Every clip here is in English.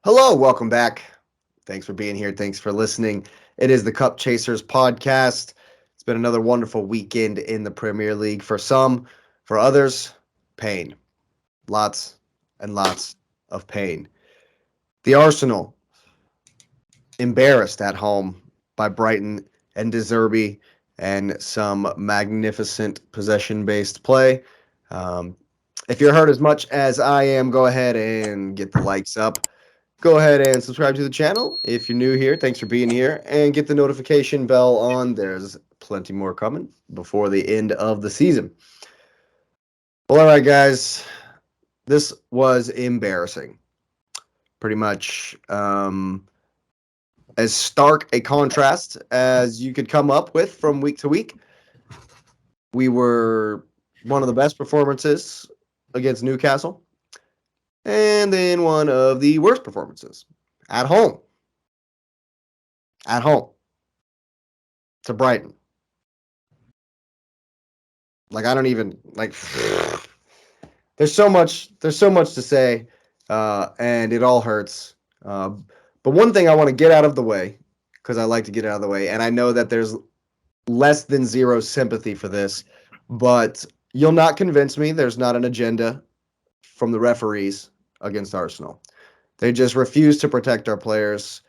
Hello, welcome back. Thanks for being here. Thanks for listening. It is the Cup Chasers podcast. It's been another wonderful weekend in the Premier League for some, for others, pain. Lots and lots of pain. The Arsenal embarrassed at home by Brighton and Zerbi and some magnificent possession-based play. Um, if you're hurt as much as I am, go ahead and get the likes up. Go ahead and subscribe to the channel. If you're new here, thanks for being here. And get the notification bell on. There's plenty more coming before the end of the season. Well, all right, guys. This was embarrassing. Pretty much as stark a contrast as you could come up with from week to week. We were one of the best performances against Newcastle. And then one of the worst performances at home. At home to Brighton. Like I don't even like. There's so much to say, and it all hurts. But one thing I want to get out of the way, because I like to get it out of the way, and I know that there's less than zero sympathy for this, but you'll not convince me there's not an agenda from the referees against Arsenal. They just refuse to protect our players.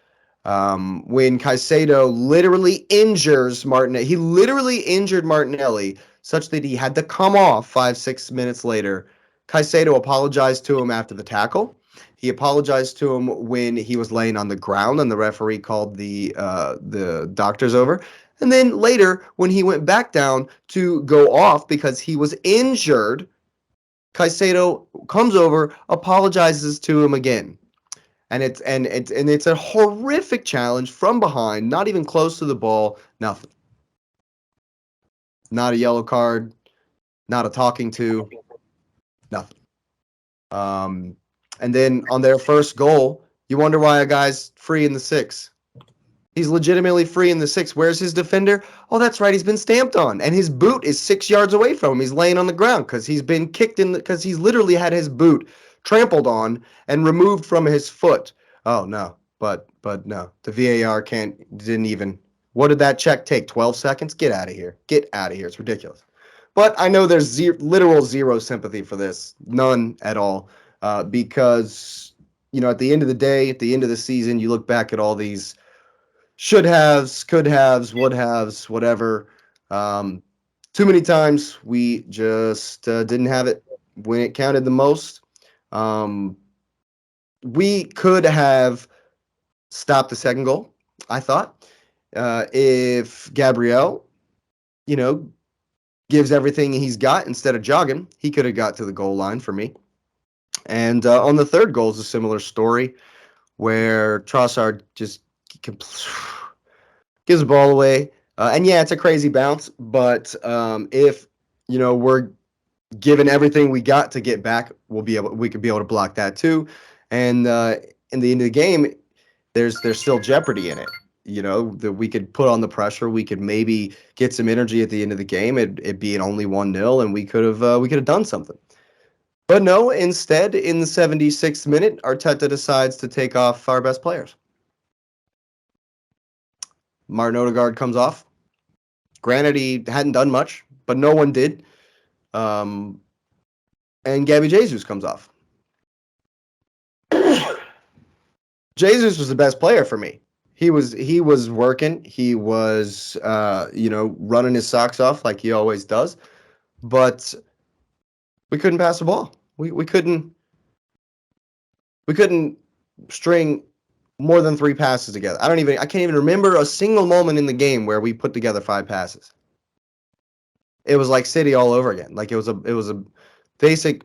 When Caicedo literally injures Martinelli, he literally injured Martinelli such that he had to come off 5-6 minutes later. Caicedo apologized to him after the tackle. He apologized to him when he was laying on the ground and the referee called the doctors over. And then later, when he went back down to go off because he was injured, Caicedo comes over, apologizes to him again. And it's a horrific challenge from behind, not even close to the ball, nothing. Not a yellow card, not a talking to, nothing. And then on their first goal, you wonder why a guy's free in the six. He's legitimately free in the six. Where's his defender? Oh, that's right. He's been stamped on. And his boot is 6 yards away from him. He's laying on the ground because he's been kicked in because he's literally had his boot trampled on and removed from his foot. Oh no. But no. The VAR didn't even. What did that check take? 12 seconds? Get out of here. Get out of here. It's ridiculous. But I know there's literal zero sympathy for this. None at all. Because, at the end of the day, at the end of the season, you look back at all these should haves, could haves, would haves, whatever. Too many times we just didn't have it when it counted the most. We could have stopped the second goal, I thought. If Gabriel, gives everything he's got instead of jogging, he could have got to the goal line for me. And on the third goal is a similar story where Trossard just gives the ball away. And yeah, it's a crazy bounce, but if we're given everything we got to get back, we could be able to block that too. And in the end of the game, there's still jeopardy in it. That we could put on the pressure. We could maybe get some energy at the end of the game. It being only 1-0, and we could have done something. But no, instead, in the 76th minute, Arteta decides to take off our best players. Martin Odegaard comes off. Granted, he hadn't done much, but no one did. And Gabby Jesus comes off. Jesus was the best player for me. He was working. He was running his socks off like he always does. But we couldn't pass the ball. We couldn't string more than 3 passes together. I can't even remember a single moment in the game where we put together 5 passes. It was like City all over again. Like it was a basic,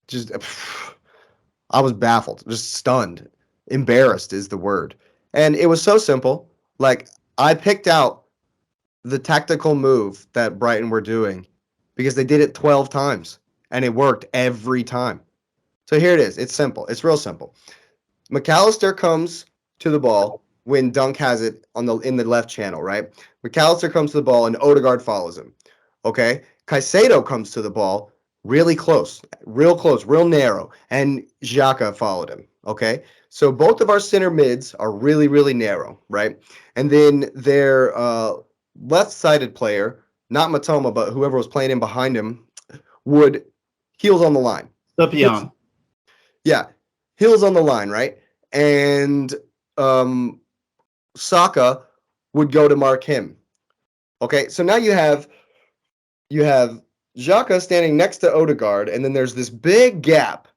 just I was baffled, just stunned. Embarrassed is the word. And it was so simple. Like I picked out the tactical move that Brighton were doing because they did it 12 times and it worked every time. So here it is. It's simple. It's real simple. McAllister comes to the ball when Dunk has it in the left channel, right? McAllister comes to the ball and Odegaard follows him. Okay? Caicedo comes to the ball really close, real narrow, and Xhaka followed him. Okay, so both of our center mids are really, really narrow, right? And then their left-sided player, not Matoma, but whoever was playing in behind him, would heels on the line. Stupion. Yeah, heels on the line, right? And um, Saka would go to mark him. Okay, so now you have Xhaka standing next to Odegaard, and then there's this big gap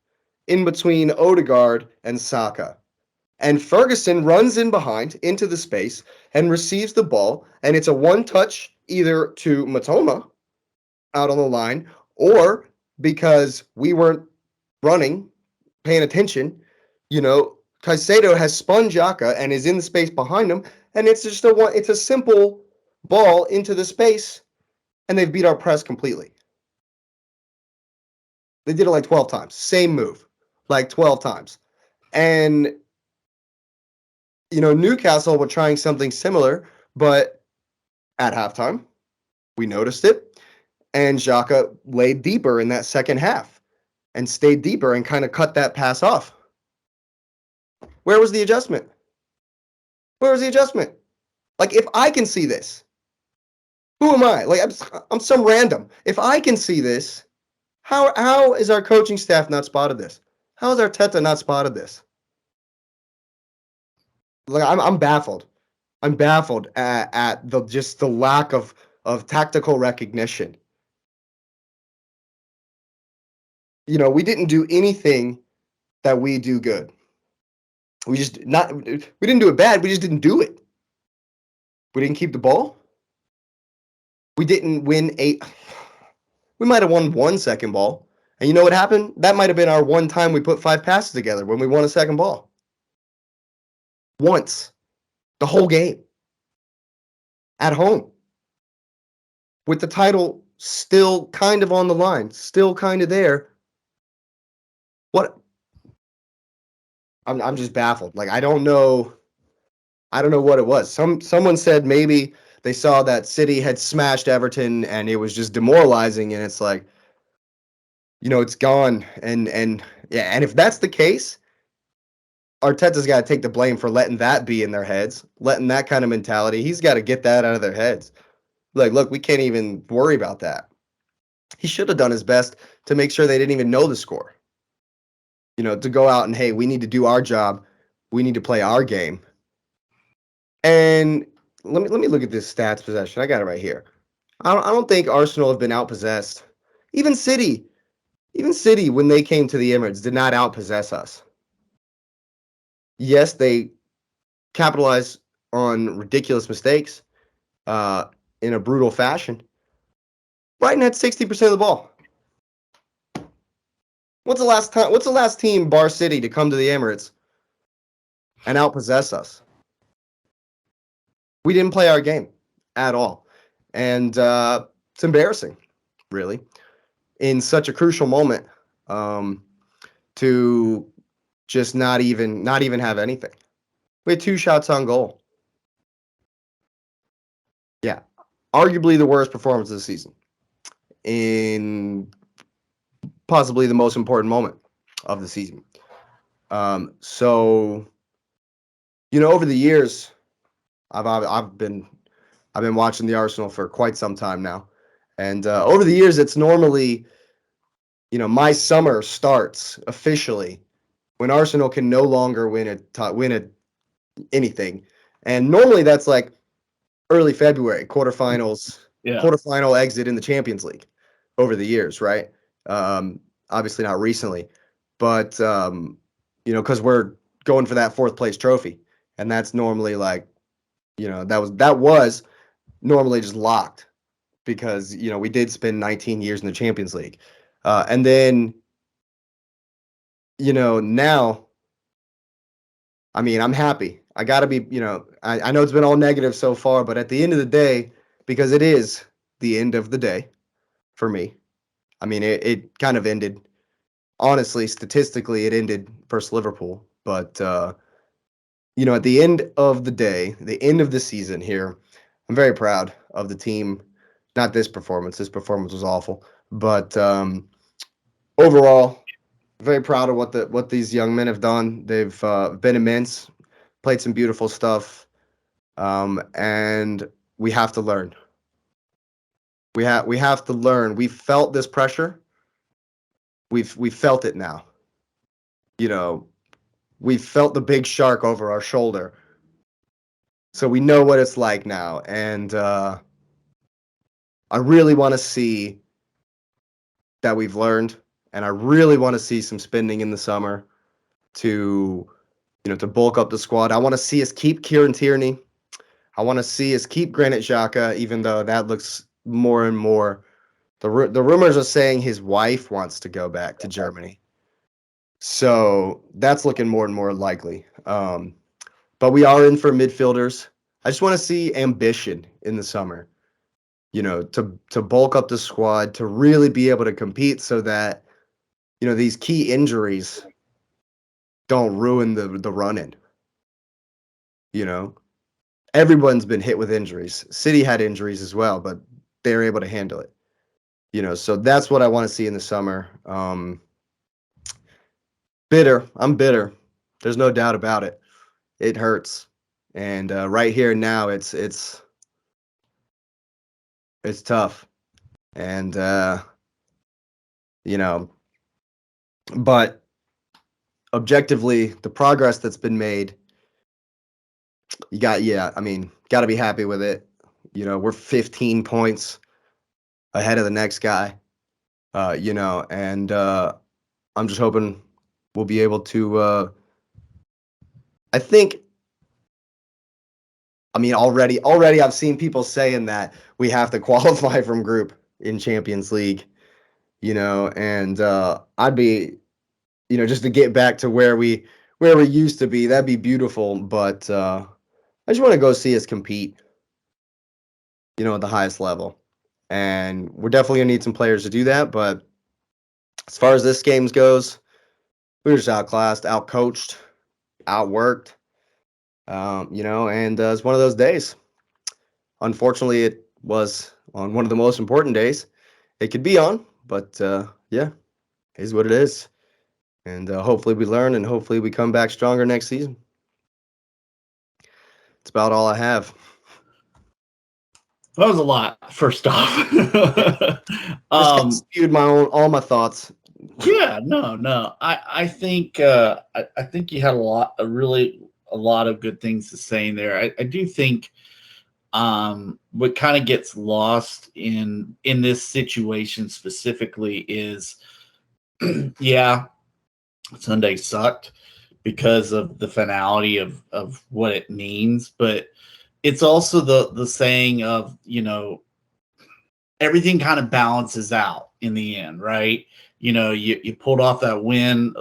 in between Odegaard and Saka. And Ferguson runs in behind into the space and receives the ball, and it's a one touch either to Matoma out on the line, or because we weren't running, paying attention, Caicedo has spun Xhaka and is in the space behind him, and it's a simple ball into the space, and they've beat our press completely. They did it like 12 times. Same move, like 12 times. And, Newcastle were trying something similar, but at halftime, we noticed it. And Xhaka laid deeper in that second half and stayed deeper and kind of cut that pass off. Where was the adjustment? Where was the adjustment? Like, if I can see this, who am I? Like, I'm some random. If I can see this, how is our coaching staff not spotted this? How has Arteta not spotted this? Like, I'm baffled. I'm baffled at the lack of tactical recognition. We didn't do anything that we do good. We didn't do it bad. We just didn't do it. We didn't keep the ball. We didn't win we might have won one second ball. And you know what happened? That might have been our one time we put 5 passes together when we won a second ball. Once. The whole game. At home. With the title still kind of on the line, still kind of there. What? I'm just baffled. Like, I don't know what it was. Someone said maybe they saw that City had smashed Everton and it was just demoralizing, and it's like, it's gone. And yeah, and if that's the case, Arteta's got to take the blame for letting that be in their heads, letting that kind of mentality. He's got to get that out of their heads. Like, look, we can't even worry about that. He should have done his best to make sure they didn't even know the score. To go out and, hey, we need to do our job. We need to play our game. And let me look at this stats possession. I got it right here. I don't think Arsenal have been outpossessed. Even City, when they came to the Emirates, did not outpossess us. Yes, they capitalized on ridiculous mistakes in a brutal fashion. Brighton had 60% of the ball. What's the last team, bar City, to come to the Emirates and outpossess us? We didn't play our game at all. And it's embarrassing, really, in such a crucial moment, to just not even have anything. We had 2 shots on goal. Yeah, arguably the worst performance of the season in possibly the most important moment of the season. So, over the years, I've been watching the Arsenal for quite some time now, and over the years, it's normally, my summer starts officially when Arsenal can no longer win anything, and normally that's like early February, quarterfinals, quarterfinal exit in the Champions League over the years, right? Obviously not recently, but because we're going for that 4th place trophy, and that's normally like, that was normally just locked because we did spend 19 years in the Champions League, and then now, I mean, I'm happy. I got to be, I know it's been all negative so far, but at the end of the day, because it is the end of the day for me, I mean, it kind of ended, honestly, statistically, it ended versus Liverpool. But, at the end of the day, the end of the season here, I'm very proud of the team. Not this performance. This performance was awful. But, overall, very proud of what these young men have done. They've been immense, played some beautiful stuff, and we have to learn. We have to learn. We felt this pressure. We felt it now. You know, we felt the big shark over our shoulder, so we know what it's like now. And I really want to see that we've learned, and I really want to see some spending in the summer to to bulk up the squad. I want to see us keep Kieran Tierney. I want to see us keep Granit Xhaka, even though that looks more and more. The rumors are saying his wife wants to go back to Germany, so that's looking more and more likely. But we are in for midfielders. I just want to see ambition in the summer. To bulk up the squad, to really be able to compete, so that these key injuries don't ruin the run-in. Everyone's been hit with injuries. City had injuries as well, but they were able to handle it. So that's what I want to see in the summer. Bitter. I'm bitter. There's no doubt about it. It hurts, and right here now, it's tough, and you know, but objectively, the progress that's been made, got to be happy with it. We're 15 points ahead of the next guy. And I'm just hoping we'll be able to. I think. Already I've seen people saying that we have to qualify from group in Champions League, and I'd be, just to get back to where we used to be, that'd be beautiful. But I just want to go see us compete, at the highest level, and we're definitely gonna need some players to do that. But as far as this game goes, we were just outclassed, outcoached, outworked, and it's one of those days. Unfortunately, it was on one of the most important days it could be on, but yeah, it is what it is. And hopefully we learn, and hopefully we come back stronger next season. It's about all I have. That was a lot, first off. Just spewed all my thoughts. Yeah, no. I think I think you had a lot of good things to say in there. I do think what kind of gets lost in this situation specifically is yeah, Sunday sucked because of the finality of what it means, but it's also the saying of, everything kind of balances out in the end, right? You pulled off that win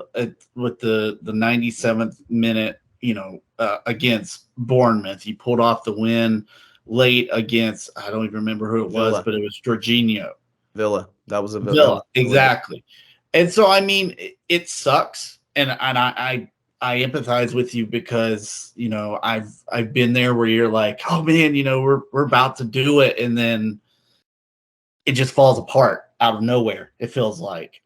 with the 97th minute, against Bournemouth. You pulled off the win late against, I don't even remember who it was, Villa. but it was Jorginho. Villa. That was a Villa, exactly. And so, it sucks, and I empathize with you because I've been there where you're like, oh man, we're about to do it, and then it just falls apart out of nowhere. It feels like.